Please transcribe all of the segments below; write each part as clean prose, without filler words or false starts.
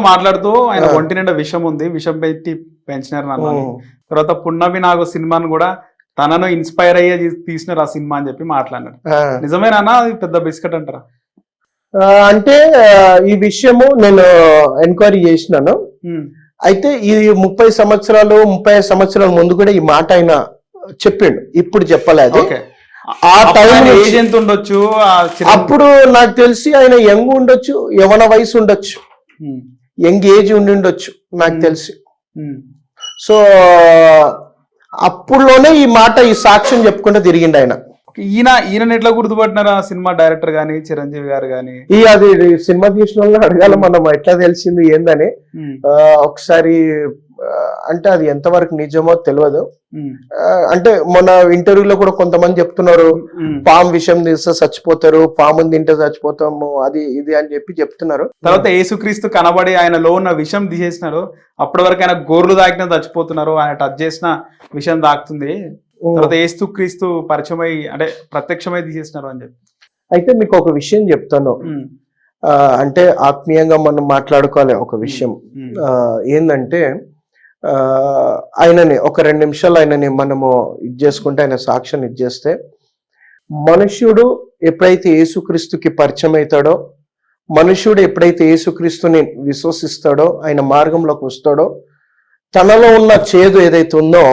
మాట్లాడుతూ ఆయన ఒంటి నిండా విషం ఉంది, విషం పెట్టి పెంచినారు నన్ను అని. తర్వాత పున్నమి నాగు సినిమాను కూడా తనను ఇన్స్పైర్ అయ్యే తీసినారు ఆ సినిమా అని చెప్పి మాట్లాడినారు. నిజమేనా అది పెద్ద బిస్కెట్ అంటారా? అంటే ఈ విషయము నేను ఎంక్వైరీ చేసినాను. అయితే ఈ 30 సంవత్సరాలు 35 సంవత్సరాల ముందు కూడా ఈ మాట ఆయన చెప్పిండు, ఇప్పుడు చెప్పలేదు. ఆ టైం ఎంత ఉండొచ్చు అప్పుడు నాకు తెలిసి ఆయన యంగ్ ఉండొచ్చు, యవన వయసు ఉండొచ్చు, యంగ్ ఏజ్ ఉండి ఉండొచ్చు నాకు తెలిసి. సో అప్పుడులోనే ఈ మాట ఈ సాక్ష్యం చెప్పుకుంటూ తిరిగిండు ఆయన. ఈయన ఎట్లా గుర్తుపట్టినారా సినిమా డైరెక్టర్ గాని చిరంజీవి గారు గాని? అది సినిమా తీసిన వాళ్ళని అడగాల మనం ఎట్లా తెలిసింది ఏందని. ఒకసారి అంటే అది ఎంతవరకు నిజమో తెలియదు. అంటే మొన్న ఇంటర్వ్యూలో కూడా కొంతమంది చెప్తున్నారు పాము విషయం తీస్తే చచ్చిపోతారు, పాము తింటే చచ్చిపోతాము, అది ఇది అని చెప్పి చెప్తున్నారు. తర్వాత యేసుక్రీస్తు కనబడి ఆయనలో ఉన్న విషం తీసేసినారు, అప్పటి వరకు ఆయన గోర్లు తాకినా చచ్చిపోతున్నారు, ఆయన టచ్ చేసిన విషయం తాకుతుంది, తర్వాత యేసుక్రీస్తు పరిచయమై అంటే ప్రత్యక్షమై తీసేసినారు అని చెప్పి. అయితే మీకు ఒక విషయం చెప్తాను, అంటే ఆత్మీయంగా మనం మాట్లాడుకోవాలి. ఒక విషయం ఏంటంటే ఆయనని ఒక 2 నిమిషాలు ఆయనని మనము ఇది చేసుకుంటే, ఆయన సాక్ష్యం ఇది చేస్తే, మనుష్యుడు ఎప్పుడైతే యేసుక్రీస్తుకి పరిచయం అవుతాడో, మనుష్యుడు ఎప్పుడైతే యేసుక్రీస్తుని విశ్వసిస్తాడో, ఆయన మార్గంలోకి వస్తాడో, తనలో ఉన్న చేదు ఏదైతే ఉందో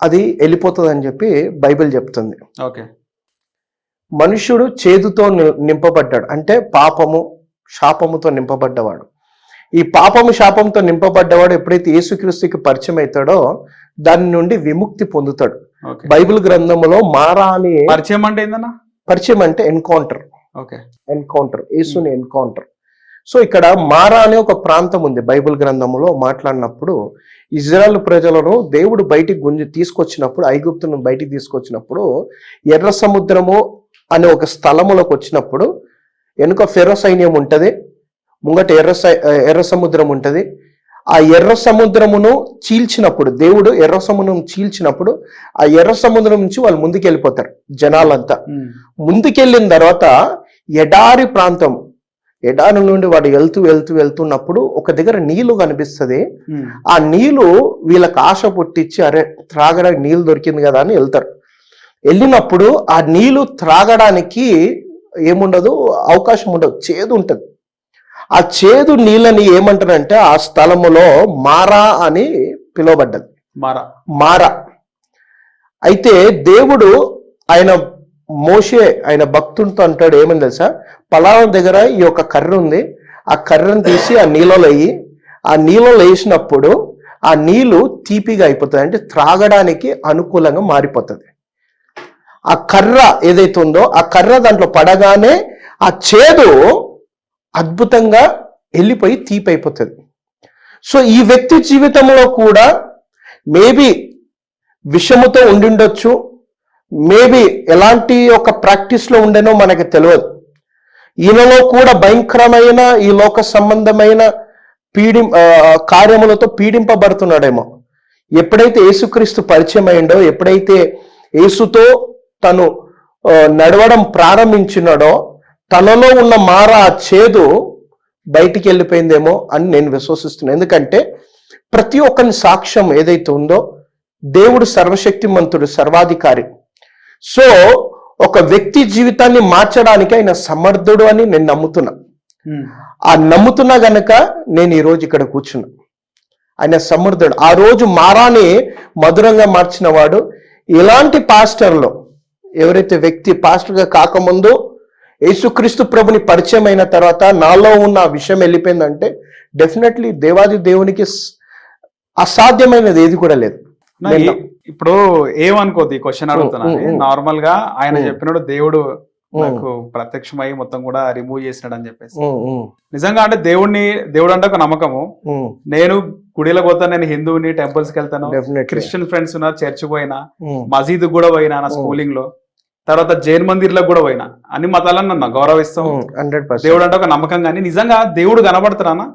అది వెళ్ళిపోతుంది అని చెప్పి బైబిల్ చెప్తుంది. ఓకే, మనుష్యుడు చేదుతో నింపబడ్డాడు అంటే పాపము శాపముతో నింపబడ్డవాడు. ఈ పాపము శాపంతో నింపబడ్డవాడు ఎప్పుడైతే యేసుక్రీస్తుకి పరిచయం అవుతాడో దాని నుండి విముక్తి పొందుతాడు. బైబిల్ గ్రంథంలో మారా అని పరిచయం అంటే ఏందన్నా? పరిచయం అంటే ఎన్కౌంటర్. ఓకే, ఎన్కౌంటర్, యేసుని ఎన్కౌంటర్. సో ఇక్కడ మారా అనే ఒక ప్రాంతం ఉంది బైబిల్ గ్రంథంలో మాట్లాడినప్పుడు. ఇజ్రాయెల్ ప్రజలను దేవుడు బయటికి తీసుకొచ్చినప్పుడు, ఐగుప్తును బయటికి తీసుకొచ్చినప్పుడు, ఎర్ర సముద్రము అనే ఒక స్థలములోకి వచ్చినప్పుడు వెనుక ఫెరో సైన్యం ఉంటది, ముంగట ఎర్ర సముద్రం ఉంటది. ఆ ఎర్ర సముద్రమును చీల్చినప్పుడు, దేవుడు ఎర్ర సముద్రం చీల్చినప్పుడు ఆ ఎర్ర సముద్రం నుంచి వాళ్ళు ముందుకెళ్ళిపోతారు జనాలంతా. ముందుకెళ్ళిన తర్వాత ఎడారి ప్రాంతం, ఎడారి నుండి వాడు వెళ్తున్నప్పుడు ఒక దగ్గర నీళ్లు కనిపిస్తుంది. ఆ నీళ్లు వీళ్ళకి ఆశ పుట్టించి అరే త్రాగడానికి నీళ్లు దొరికింది కదా అని వెళ్తారు. వెళ్ళినప్పుడు ఆ నీళ్లు త్రాగడానికి ఏముండదు, అవకాశం ఉండదు, చేదు ఉంటది. ఆ చేదు నీళ్ళని ఏమంటారంటే ఆ స్థలములో మారా అని పిలువబడ్డది. మారా. అయితే దేవుడు ఆయన మోషే ఆయన భక్తుడితో అంటాడు, ఏమని తెలుసా, పలానా దగ్గర ఈ యొక్క కర్ర ఉంది, ఆ కర్రను తీసి ఆ నీళ్ళలో వేయి, ఆ నీళ్ళలో వేసినప్పుడు ఆ నీళ్లు తీపిగా అయిపోతుంది, అంటే త్రాగడానికి అనుకూలంగా మారిపోతుంది. ఆ కర్ర ఏదైతే ఉందో ఆ కర్ర దాంట్లో పడగానే ఆ చేదు అద్భుతంగా వెళ్ళిపోయి తీపి అయిపోతుంది. సో ఈ వ్యక్తి జీవితంలో కూడా మేబీ విషముతో ఉండిండొచ్చు, మేబీ ఎలాంటి ఒక ప్రాక్టీస్లో ఉండేనో మనకు తెలియదు. ఈయనలో కూడా భయంకరమైన ఈ లోక సంబంధమైన కార్యములతో పీడింపబడుతున్నాడేమో. ఎప్పుడైతే యేసుక్రీస్తు పరిచయం అయిండో, ఎప్పుడైతే యేసుతో తను నడవడం ప్రారంభించినాడో, తనలో ఉన్న మారా చేదు బయటికి వెళ్ళిపోయిందేమో అని నేను విశ్వసిస్తున్నాను. ఎందుకంటే ప్రతి ఒక్కరి సాక్ష్యం ఏదైతే ఉందో, దేవుడు సర్వశక్తిమంతుడు, సర్వాధికారి. సో ఒక వ్యక్తి జీవితాన్ని మార్చడానికి ఆయన సమర్థుడు అని నేను నమ్ముతున్నా. ఆ నమ్ముతున్నా గనక నేను ఈరోజు ఇక్కడ కూర్చున్నా. ఆయన సమర్థుడు. ఆ రోజు మారాని మధురంగా మార్చిన వాడు. ఇలాంటి పాస్టర్లో ఎవరైతే వ్యక్తి పాస్టర్గా కాకముందు యేసుక్రీస్తు ప్రభుని పరిచయం అయిన తర్వాత నాలో ఉన్న విషయం వెళ్ళిపోయిందంటే డెఫినెట్లీ దేవాది దేవునికి అసాధ్యమైనది ఏది కూడా లేదు. ఇప్పుడు ఏమనుకోద్ది ఈ క్వశ్చన్ అడుగుతున్నాను. నార్మల్ గా ఆయన చెప్పినప్పుడు దేవుడు నాకు ప్రత్యక్షమై మొత్తం కూడా రిమూవ్ చేసినాడు అని చెప్పేసి, నిజంగా అంటే దేవుడు అంటే ఒక నమ్మకము. నేను గుడిలో పోతాను, నేను హిందువుని, టెంపుల్స్ కి వెళ్తాను, క్రిస్టియన్ ఫ్రెండ్స్ ఉన్నారు, చర్చ్ పోయినా, మసీద్ కూడా పోయినా నా స్కూలింగ్ లో, తర్వాత జైన్ మందిర్లకు కూడా పోయినా, అన్ని మతాలను నన్ను గౌరవిస్తాం. దేవుడు అంటే ఒక నమ్మకం. కానీ నిజంగా దేవుడు కనబడతారా?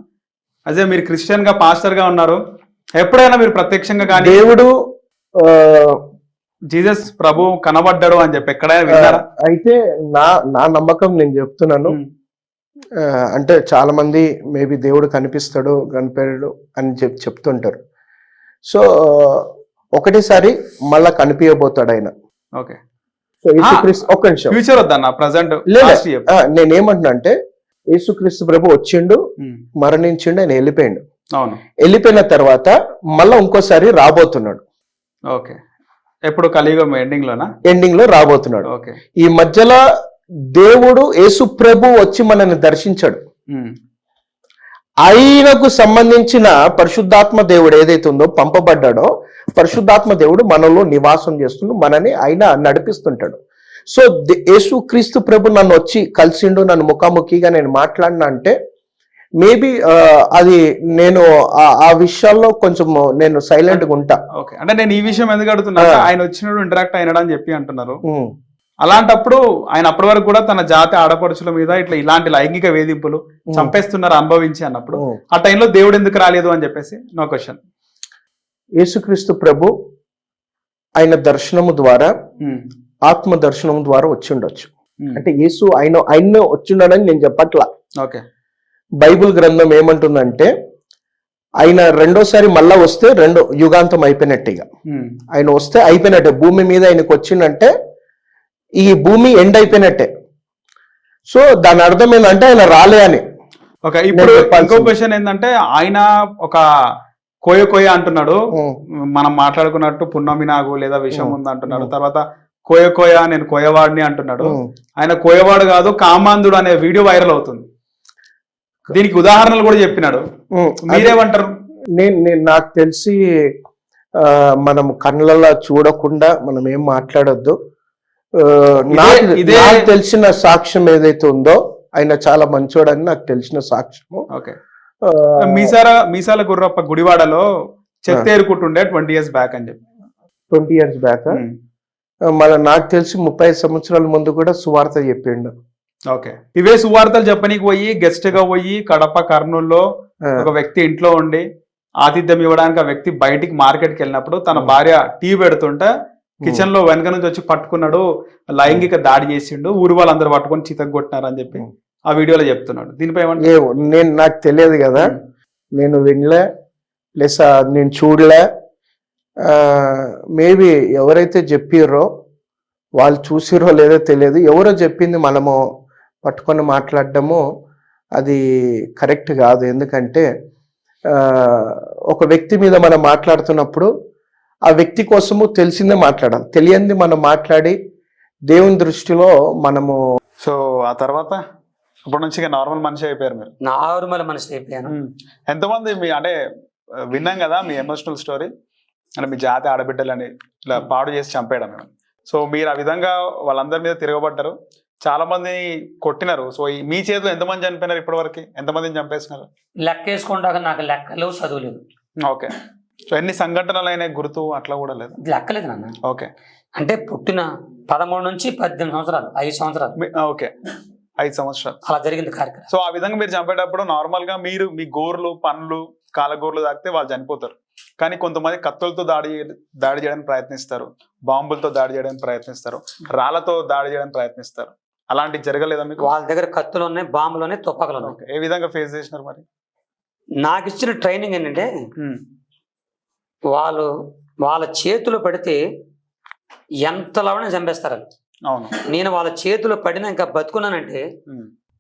అదే మీరు క్రిస్టియన్ గా పాస్టర్ గా ఉన్నారు, ఎప్పుడైనా మీరు ప్రత్యక్షంగా కానీ దేవుడు జీసస్ ప్రభు కనబడ్డాడు అని చెప్పి ఎక్కడైనా విన్నారా? అయితే నా నమ్మకం నేను చెప్తున్నాను. అంటే చాలా మంది మేబీ దేవుడు కనిపిస్తాడు కనిపించడు అని చెప్తుంటారు. సో ఒకటేసారి మళ్ళా కనిపించబోతాడు ఆయన. ఓకే, సో యేసుక్రీస్తు ఒక్క నిమిషం, ఫ్యూచర్ వద్దన్న, ప్రెసెంట్ నేనేమంటున్నా అంటే యేసుక్రీస్తు ప్రభు వచ్చిండు, మరణించిండు, ఆయన వెళ్ళిపోయిండు. అవును, వెళ్ళిపోయిన తర్వాత మళ్ళా ఇంకోసారి రాబోతున్నాడు. ఓకే, ఎప్పుడు కలియుగం ఎండింగ్ లోనా? ఎండింగ్ లో రాబోతున్నాడు. ఓకే, ఈ మధ్యలో దేవుడు యేసు ప్రభు వచ్చి మనల్ని దర్శించాడు. ఆయనకు సంబంధించిన పరిశుద్ధాత్మ దేవుడు ఏదైతే ఉందో పంపబడ్డాడో, పరిశుద్ధాత్మ దేవుడు మనలో నివాసం చేస్తుండు, మనని ఆయన నడిపిస్తుంటాడు. సో యేసు క్రీస్తు ప్రభు నన్ను వచ్చి కలిసిండు, నన్ను ముఖాముఖిగా నేను మాట్లాడినా అంటే మేబీ అది నేను ఆ విషయాల్లో కొంచెం నేను సైలెంట్ గా ఉంటా. ఓకే, అంటే నేను ఈ విషయం ఎందుకు అడుగుతున్నా, ఆయన వచ్చినప్పుడు ఇంటరాక్ట్ అయినాడు అని చెప్పి అంటున్నారు. అలాంటప్పుడు ఆయన అప్పటి వరకు కూడా తన జాతి ఆడపడుచుల మీద ఇలాంటి లైంగిక వేధింపులు చంపేస్తున్నారు అనుభవించి అన్నప్పుడు ఆ టైంలో దేవుడు ఎందుకు రాలేదు అని చెప్పేసి నా క్వశ్చన్. యేసుక్రీస్తు ప్రభు ఆయన దర్శనము ద్వారా, ఆత్మ దర్శనం ద్వారా వచ్చిండొచ్చు. అంటే యేసు ఆయన వచ్చిండని నేను చెప్పట్లా. ఓకే, బైబిల్ గ్రంథం ఏమంటుందంటే ఆయన రెండోసారి మళ్ళా వస్తే రెండో యుగాంతం అయిపోయినట్టుగా, ఆయన వస్తే అయిపోయినట్టే. భూమి మీద ఆయనకు వచ్చిందంటే ఈ భూమి ఎండ్ అయిపోయినట్టే. సో దాని అర్థం ఏంటంటే ఆయన రాలే అని. ఓకే, ఇప్పుడు ఇంకో క్వశ్చన్ ఏంటంటే ఆయన ఒక కోయ అంటున్నాడు, మనం మాట్లాడుకున్నట్టు పున్నమి నాగు లేదా విషం ఉంది అంటున్నాడు. తర్వాత కోయ నేను కోయవాడిని అంటున్నాడు. ఆయన కోయవాడు కాదు కామాంధుడు అనే వీడియో వైరల్ అవుతుంది. దీనికి ఉదాహరణలు కూడా చెప్పినాడు. మీరేమంటారు? నేను నాకు తెలిసి మనం కళ్ళల్లో చూడకుండా మనం ఏం మాట్లాడొద్దు. నాకు తెలిసిన సాక్ష్యం ఏదైతే ఉందో ఆయన చాలా మంచోడని నాకు తెలిసిన సాక్ష్యము. ఓకే, మీసాల గుర్రప్ప గుడివాడలో చెత్త ఏరుకుంటుండే 20 years బ్యాక్ అని చెప్పి. 20 years బ్యాక్ నాకు తెలిసి 30 సంవత్సరాల ముందు కూడా సువార్త చెప్పిండు. ఓకే, ఇవే సువార్తలు చెప్పనీకి పోయి గెస్ట్ గా పోయి కడప కర్నూలులో ఒక వ్యక్తి ఇంట్లో ఉండి ఆతిథ్యం ఇవ్వడానికి ఆ వ్యక్తి బయటికి మార్కెట్కి వెళ్ళినప్పుడు తన భార్య టీ పెడుతుంటే కిచెన్ లో వెనక నుంచి వచ్చి పట్టుకున్నాడు, లైంగిక దాడి చేసిండు, ఊరు వాళ్ళందరూ పట్టుకొని చితగొట్టినారు అని చెప్పి ఆ వీడియోలో చెప్తున్నాడు. దీనిపై నేను నాకు తెలియదు కదా, నేను వినలే ప్లస్ నేను చూడలే. మేబీ ఎవరైతే చెప్పిర్రో వాళ్ళు చూసిరో లేదో తెలియదు. ఎవరో చెప్పింది మనము పట్టుకొని మాట్లాడడము అది కరెక్ట్ కాదు. ఎందుకంటే ఒక వ్యక్తి మీద మనం మాట్లాడుతున్నప్పుడు ఆ వ్యక్తి కోసము తెలిసిందే మాట్లాడాలి, తెలియంది మనం మాట్లాడి దేవుని దృష్టిలో మనము. సో ఆ తర్వాత అప్పటి నుంచి నార్మల్ మనిషి అయిపోయారు మీరు? నార్మల్ మనిషి అయిపోయాను. ఎంతమంది మీ అంటే విన్నాం కదా మీ ఎమోషనల్ స్టోరీ, అంటే మీ జాతి ఆడబిడ్డలని ఇలా పాడు చేసి చంపేయడం. సో మీరు ఆ విధంగా వాళ్ళందరి మీద తిరగబడ్డారు, చాలా మంది కొట్టినారు. సో మీ చేతిలో ఎంతమంది చనిపోయినారు ఇప్పటి వరకు? ఎంతమందిని చంపేసినారు? లెక్క వేసుకుంటాక నాకు లెక్కలు చదువులేదు. ఓకే, సో ఎన్ని సంఘటనలు అయినా గుర్తు అట్లా కూడా లేదు? లెక్కలేదు నాన్న. ఓకే, అంటే పుట్టిన 13 నుంచి 18 సంవత్సరాలు, 5 సంవత్సరాలు. ఓకే, 5 సంవత్సరాలు అలా జరిగింది కార్యక్రమం. సో ఆ విధంగా మీరు చంపేటప్పుడు నార్మల్ గా మీరు మీ గోర్లు పండ్లు కాలగోర్లు తాకితే వాళ్ళు చనిపోతారు, కానీ కొంతమంది కత్తులతో దాడి చేయడానికి ప్రయత్నిస్తారు, బాంబులతో దాడి చేయడానికి ప్రయత్నిస్తారు, రాళ్లతో దాడి చేయడానికి ప్రయత్నిస్తారు. అలాంటివి జరగలేదా మీకు? వాళ్ళ దగ్గర కత్తులు ఉన్నాయి, బాంబులు ఉన్నాయి, తుపాకులు ఉన్నాయి. ఏ విధంగా ఫేస్ చేసినారు మరి? నాకు ఇచ్చిన ట్రైనింగ్ ఏంటంటే వాళ్ళ చేతిలో పడితే ఎంతలానే చంపేస్తారు. అవును, నేను వాళ్ళ చేతిలో పడినా ఇంకా బతుకున్నానంటే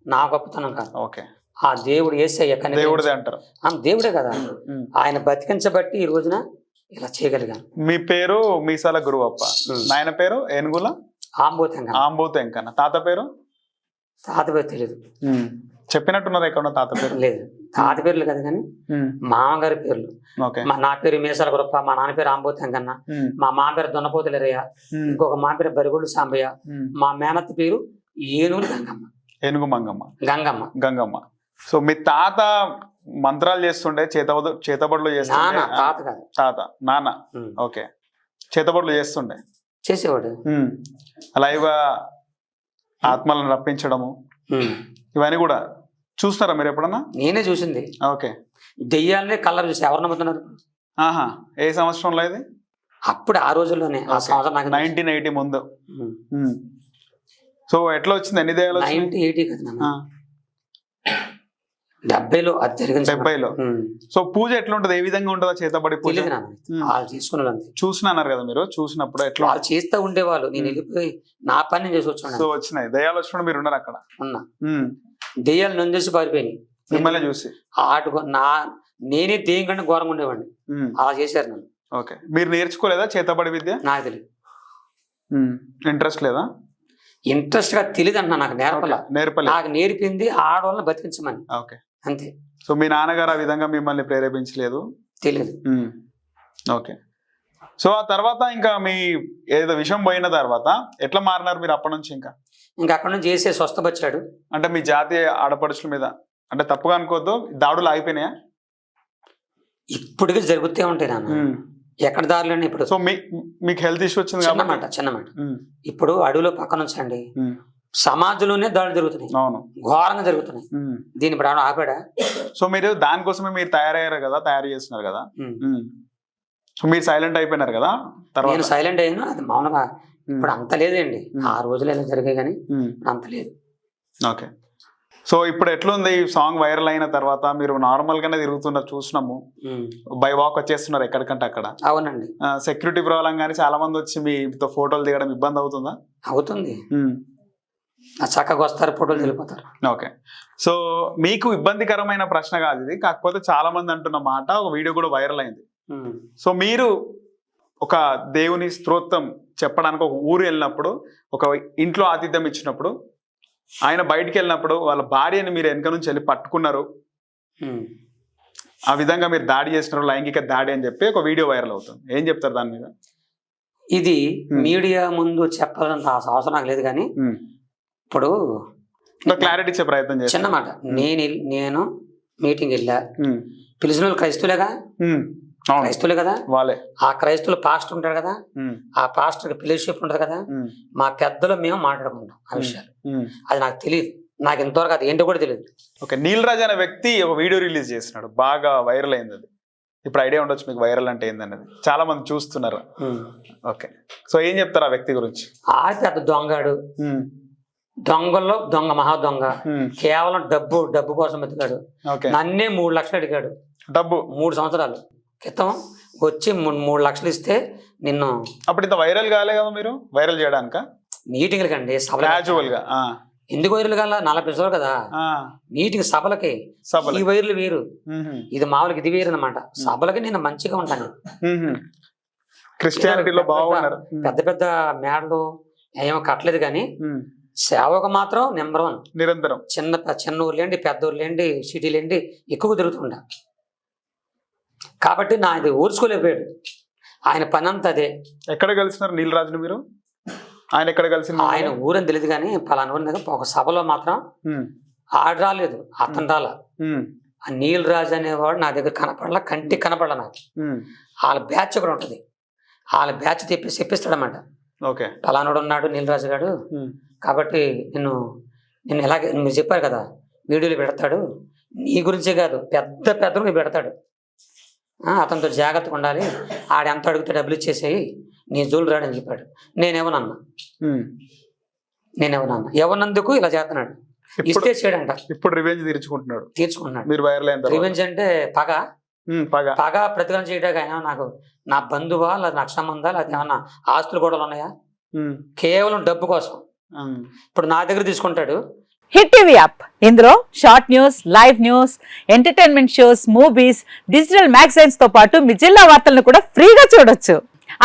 నా గొప్పతనం కాదు. ఓకే, ఆ దేవుడు యేసయ్య దేవుడే అంటారు. దేవుడే కదా, ఆయన బతికించబట్టి ఈ రోజున ఇలా చేయగలిగాను. మీ పేరు మీసాల గురువప్ప, నాయన పేరు ఏనుగుల ఆంబోతెంకన్న, తాత పేరు? తాత పేరు తెలియదు. చెప్పినట్టున్నారు ఎక్కడ తాత పేరు? లేదు, తాత పేర్లు కదా కానీ మామగారి పేర్లు. నా పేరు మీసాల గురప్ప, మా నాన్న పేరు ఆంబోతెంకన్న, మా మా పేరు దొన్నపోతులరయ్య, ఇంకొక మా పేరు బరిగొడ్డు సాంబయ్య, మా మేనత్త పేరు ఏనుగులు గంగమ్మ. ఏనుగు మంగమ్మ, గంగమ్మ. సో మీ తాత మంత్రాలు చేస్తుండే, చేతబడులు చేస్తుండే? తాత కాదు, తాత, నాన్న. ఓకే, చేతబడులు చేసేవాడు. అలాగా ఆత్మలను రప్పించడము ఇవన్నీ కూడా చూస్తారా మీరు ఎప్పుడన్నా? నేనే చూసింది. ఓకే, దెయ్యాలనే కలర్ చూసి ఎవరు నమ్ముతున్నారు? ఆహా, ఏ సంవత్సరంలో ఇది? అప్పుడు ఆ రోజుల్లోనే, ఆ సంవత్సరం 1980 ముందు. సో ఎట్లా వచ్చింది? ఎన్ని దెయ్యాలు? 1980 కదా. 70లో అది జరిగింది. 70లో. సో పూజ ఎట్లా ఉంటది, ఏ విధంగా ఉంటుందో చేతబడి పూజ? తెలియదు నాన్న, వాళ్ళు చేసుకున్నారు అంతే. చూసినారు కదా మీరు, చూసినప్పుడు ఎట్లా వాళ్ళు చేస్తూ ఉండేవాళ్ళు, నేను వెళ్ళిపోయి నా పని నేను చేసి వచ్చాను. సో వచ్చినాయి దయాలు వచ్చినప్పుడు మీరు ఉన్నారు అక్కడ? ఉన్నా. దెయ్యాలు నొందేసి పారిపోయినాయి మిమ్మల్ని చూసి. నేనే దెయ్యం కంటే ఘోరంగా ఉండేవాడిని, అలా చేశారు నన్ను. ఓకే, మీరు నేర్చుకోలేదా చేతబడి విద్య? నాకు తెలియదు. ఇంట్రెస్ట్ లేదా? ఇంట్రెస్ట్ గా తెలియదు అన్న, నాకు నేర్పలేదు. నాకు నేర్పింది ఆడవాళ్ళని బతికించమని. ఓకే, అంతే. సో మీ నాన్నగారు ఆ విధంగా మిమ్మల్ని ప్రేరేపించలేదు? తెలియదు. ఓకే, సో ఆ తర్వాత ఇంకా మీ ఏదో విషయం పోయిన తర్వాత ఎట్లా మారినారు మీరు అప్పటి నుంచి? ఇంకా అక్కడ నుంచి చేసే స్వస్థపరిచాడు. అంటే మీ జాతీయ ఆడపడుచుల మీద, అంటే తప్పుగా అనుకోవద్దు, దాడులు ఆగిపోయినాయా? ఇప్పటికీ జరుగుతూ ఉంటాయి నాన్న, ఎక్కడ దారిలోనే. ఇప్పుడు సో మీకు హెల్త్ ఇష్యూ వచ్చింది చిన్నమాట. ఇప్పుడు అడవిలో పక్కన ఉంచండి, సమాజంలోనే దాడులు జరుగుతున్నాయి. అవును, ఘోరంగా జరుగుతున్నాయి. దీన్ని ఇప్పుడు ఆపాడా? సో మీరు దానికోసమే మీరు తయారయ్యారు కదా, తయారు చేస్తున్నారు కదా. సో మీరు సైలెంట్ అయిపోయినారు కదా తర్వాత? నేను సైలెంట్ అయ్యాను, అది మామూలుగా. ఇప్పుడు అంత లేదండి, ఆ రోజులు ఎలా జరిగాయి కానీ అంత లేదు. ఓకే, సో ఇప్పుడు ఎట్లుంది ఈ సాంగ్ వైరల్ అయిన తర్వాత? మీరు నార్మల్ గానే తిరుగుతున్నారు, చూసినాము, బై వాక్ వచ్చేస్తున్నారు ఎక్కడికంటే అక్కడ. అవునండి. సెక్యూరిటీ ప్రాబ్లం కానీ చాలా మంది వచ్చి మీతో ఫోటోలు దిగడం ఇబ్బంది అవుతుందా? అవుతుంది, చక్కగా వస్తారు, ఫోటోలు వెళ్ళిపోతారు. ఓకే, సో మీకు ఇబ్బందికరమైన ప్రశ్న కాదు ఇది, కాకపోతే చాలా మంది అంటున్న మాట, ఒక వీడియో కూడా వైరల్ అయింది. సో మీరు ఒక దేవుని స్తోత్రం చెప్పడానికి ఒక ఊరు వెళ్ళినప్పుడు, ఒక ఇంట్లో ఆతిథ్యం ఇచ్చినప్పుడు, ఆయన బయటికి వెళ్ళినప్పుడు వాళ్ళ భార్యని మీరు వెనక నుంచి వెళ్ళి పట్టుకున్నారు, ఆ విధంగా మీరు దాడి చేసినారు, లైంగిక దాడి అని చెప్పి ఒక వీడియో వైరల్ అవుతుంది. ఏం చెప్తారు దాని మీద? ఇది మీడియా ముందు చెప్పాలంత అవసరం నాకు లేదు, కానీ ఇప్పుడు క్లారిటీ ఇచ్చే ప్రయత్నం చేస్తాను. చిన్న మాట, నేను మీటింగ్ వెళ్ళా, పిలిచిన వాళ్ళు క్రైస్తువులేగా, క్రైస్తువులే కదా వాళ్ళే. ఆ క్రైస్తువులు పాస్టర్ ఉంటాడు కదా, ఆ పాస్టర్ ఫెలోషిప్ ఉంటది కదా, మా పెద్దలు మేము మాట్లాడుకుంటాం ఆ విషయాలు. అది నాకు తెలియదు, నాకు ఇంతవరకు అది ఏంటో కూడా తెలియదు. ఓకే, నీల్ రాజ్ అనే వ్యక్తి ఒక వీడియో రిలీజ్ చేసినాడు, బాగా వైరల్ అయింది. అది ఇప్పుడు ఐడియా ఉండొచ్చు మీకు వైరల్ అంటే ఏందనేది, చాలా మంది చూస్తున్నారు. ఓకే, సో ఏం చెప్తారు ఆ వ్యక్తి గురించి? ఆ పెద్ద దొంగాడు, దొంగల్లో దొంగ, మహా దొంగ, కేవలం డబ్బు కోసం ఎత్తుకాడు. నన్నే 3 లక్షలు అడిగాడు, డబ్బు 3 సంవత్సరాలు క్రితం వచ్చి 3 లక్షలు ఇస్తే నిన్ను. అప్పుడు ఇంత వైరల్ కాలే కదా మీరు, వైరల్ చేయడానిక? మీటింగ్ల కండి, గా ఎందుకు వైరల్ కాల? 40 నిమిషాలు కదా మీటింగ్, సభలకి. ఈ వైర్లు వేరు, ఇది మామూలుగా ఇది వేరు అనమాట. సభలకి నేను మంచిగా ఉంటాను, క్రిస్టియానిటీలో బాగున్నారు. పెద్ద పెద్ద మేడలు ఏమో కట్టలేదు, కానీ సేవకు మాత్రం నెంబర్ 1 నిరంతరం. చిన్న ఊర్లేండి, పెద్ద ఊర్లేండి, సిటీలేండి ఎక్కువ తిరుగుతుండ. కాబట్టి నా ఇది ఊర్చుకోలేకపోయాడు, ఆయన పని అంతా అదే. ఎక్కడ కలిసినారు నీల్ రాజుని మీరు? ఆయన ఎక్కడ కలిసి? ఆయన ఊరని తెలియదు, కానీ పలానా ఊరి దగ్గర ఒక సభలో మాత్రం ఆడ రాలేదు, అతను రాల. ఆ నీల్ రాజు అనేవాడు నా దగ్గర కనపడలా, కంటికి కనపడలా నాకు. వాళ్ళ బ్యాచ్ కూడా ఉంటుంది, వాళ్ళ బ్యాచ్ చెప్పిస్తాడన్నమాట. ఓకే, పలానాడు ఉన్నాడు నీల్ రాజు గారు, కాబట్టి నిన్ను ఎలాగే మీరు చెప్పారు కదా వీడియోలు పెడతాడు, నీ గురించే కాదు పెద్దలు పెడతాడు, అతనితో జాగ్రత్తగా ఉండాలి, ఆడ ఎంత అడిగితే డబ్బులు ఇచ్చేసేయి, నీ జోలు రాడని చెప్పాడు. నేనేమన్నా ఎవరినందుకు ఇలా చేస్తున్నాడు, ఇస్తే చేయడంట. ఇప్పుడు రివెంజ్ తీర్చుకుంటున్నాడు. మీరు వైరల్ అయిన రివెంజ్ అంటే పగ ప్రతిఫలం చేయడానికి ఆయన నాకు నా బంధువా, లేదా నాకు సంబంధా, లేదా ఏమన్నా ఆస్తులు గొడవలు ఉన్నాయా? కేవలం డబ్బు కోసం ఇప్పుడు నా దగ్గర తీసుకుంటాడు. హిట్ టీవీ యాప్, ఇందులో short news, live news, entertainment shows, movies, digital magazines తో పాటు మీ జిల్లా వార్తలను కూడా ఫ్రీగా చూడొచ్చు.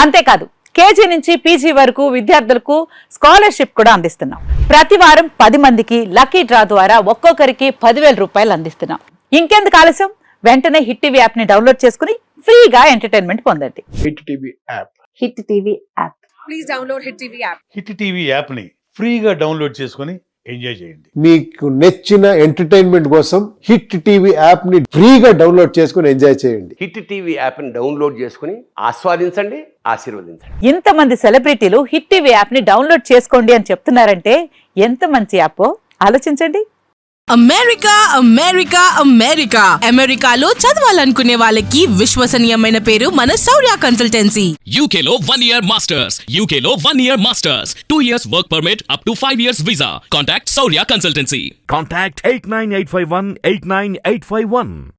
అంతేకాదు కేజీ నుంచి పీజీ వరకు విద్యార్థులకు స్కాలర్షిప్ కూడా అందిస్తున్నాం. ప్రతి వారం 10 మందికి లక్కీ డ్రా ద్వారా ఒక్కొక్కరికి 10,000 రూపాయలు అందిస్తున్నాం. ఇంకెందుకు ఆలస్యం, వెంటనే హిట్ టీవీ యాప్ ని డౌన్లోడ్ చేసుకుని ఫ్రీగా ఎంటర్టైన్మెంట్ పొందండి. Hit TV app. Hit TV app. Please download hit TV app. Hit TV app ని ఫ్రీగా డౌన్లోడ్ చేసుకుని ఎంజాయ్ చేయండి. మీకు నచ్చిన ఎంటర్టైన్మెంట్ కోసం హిట్ టీవీ యాప్ ని ఫ్రీగా డౌన్లోడ్ చేసుకుని ఎంజాయ్ చేయండి. హిట్ టీవీ యాప్ ని డౌన్లోడ్ చేసుకుని ఆస్వాదించండి, ఆశీర్వదించండి. ఇంతమంది సెలబ్రిటీలు హిట్ టీవీ యాప్ ని డౌన్లోడ్ చేసుకోండి అని చెప్తున్నారంటే ఎంత మంచి యాప్ ఆలోచించండి. అమెరికా అమెరికా అమెరికా అమెరికాలో చదవాలనుకునే వాళ్ళకి విశ్వసనీయమైన పేరు మన శౌర్య కన్సల్టెన్సీ. UK లో 1 year masters, UK లో 1 year masters, 2 years work permit up to 5 years visa. Contact Saurya Consultancy. Contact 89851 89851.